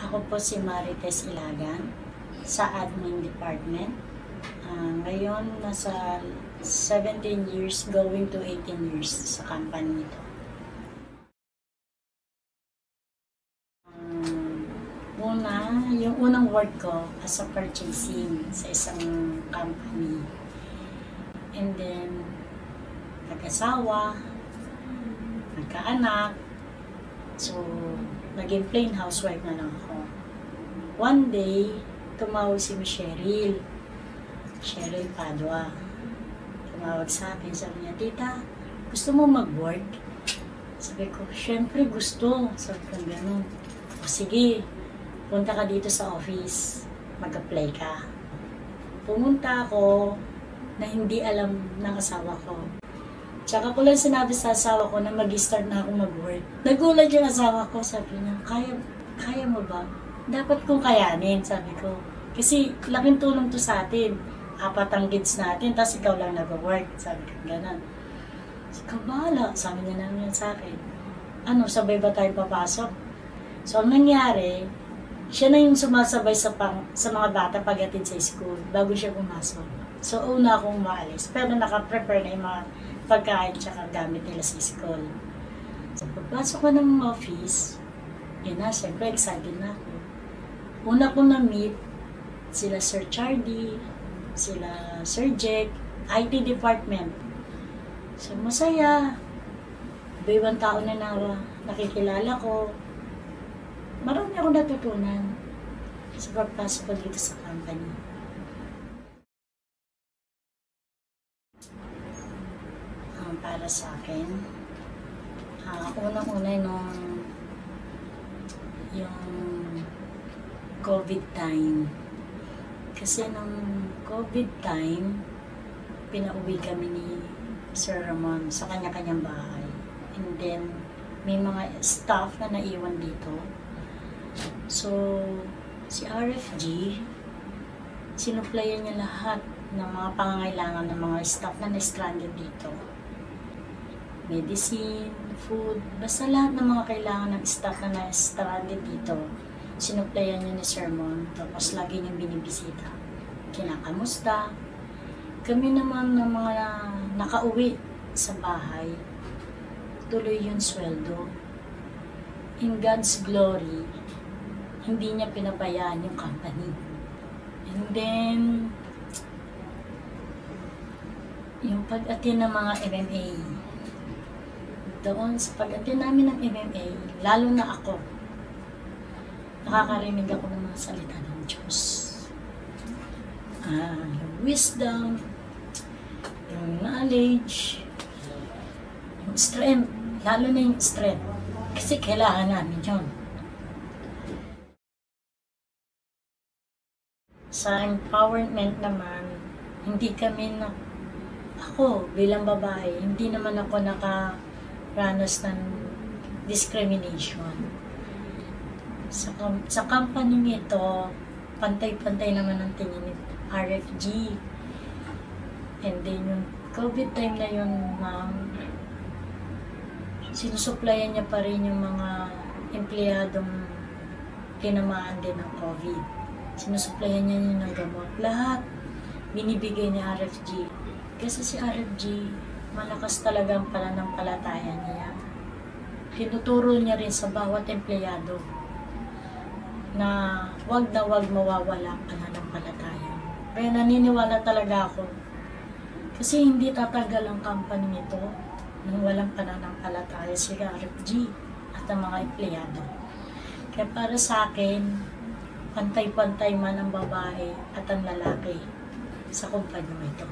Ako po si Marites Ilagan sa Admin Department. Ngayon, nasa 17 years going to 18 years sa company ito. Yung unang work ko as a purchasing sa isang company. And then, nag-asawa, nagkaanak. So, naging plain housewife na lang ako. One day, tumawag si Cheryl Padua. Tumawag sa akin, sabi niya, "Tita, gusto mo mag-work?" Sabi ko, "Syempre gusto." Sabi ko, "Ganun." "O sige, punta ka dito sa office, mag-apply ka." Pumunta ako na hindi alam ng asawa ko. Tsaka ko lang sinabi sa asawa ko na mag-start na ako mag-work. Nagulat yung asawa ko, sabi niya, kaya mo ba? Dapat kong kayanin, sabi ko. Kasi laking tulong to sa atin. 4 ang kids natin, tapos ikaw lang nag-work. Sabi ko, gano'n. Sabi ko, bahala. Sabi niya namin sa akin. Sabay ba tayo papasok? So, ang nangyari, siya na yung sumasabay sa mga bata pagdating sa school bago siya pumasok. So, una akong maalis. Pero naka-prepare na yung mga pagkain tsaka gamit nila sa school. So, pagpasok ko ng office, yun na, siyempre excited na ako. Una ko na-meet sila Sir Chardy, sila Sir Jack, IT department. So, masaya. Iba-ibang tao na nakikilala ko. Marami ako natutunan sa pagpasok ko dito sa company. Para sa akin, unang-una yung COVID time. Kasi nung COVID time, pinauwi kami ni Sir Ramon sa kanya-kanyang bahay. And then, may mga staff na naiwan dito. So, si RFG, sinuplayan niya lahat ng mga pangangailangan ng mga staff na na-stranded dito. Medicine, food, basta lahat ng mga kailangan ng staff na na-stranded dito, sinuplayan niya ni Sir Mon, tapos lagi niyang binibisita. Kinakamusta. Kami naman ng mga nakauwi sa bahay, tuloy yung sweldo. In God's glory, hindi niya pinabayaan yung company. And then, yung pag-attend ng mga MMA, doon sa pag-attend namin ng MMA, lalo na ako, nakakarinig ako ng mga salita ng Diyos. Yung wisdom, yung knowledge, yung strength, lalo na yung strength. Kasi kailangan namin yun. Sa empowerment naman, hindi kami ako bilang babae, hindi naman ako nakaranas ng discrimination. Sa company ito, pantay-pantay naman ang tingin ni RFG. And then yung COVID time na yun, sinusuplayan niya pa rin yung mga empleyadong tinamaan din ng COVID. Sinusuplayan niya yun ng gamot. Lahat binibigay ni RFG. Kasi si RFG, malakas talaga ang pananampalataya niya. Tinuturo niya rin sa bawat empleyado na wag mawawala ang pananampalataya. Kaya naniniwala talaga ako. Kasi hindi tatagal ang company nito nang walang pananampalataya si RFG at ang mga empleyado. Kaya para sa akin, pantay-pantay man ang babae at ang lalaki sa kumpanya ito.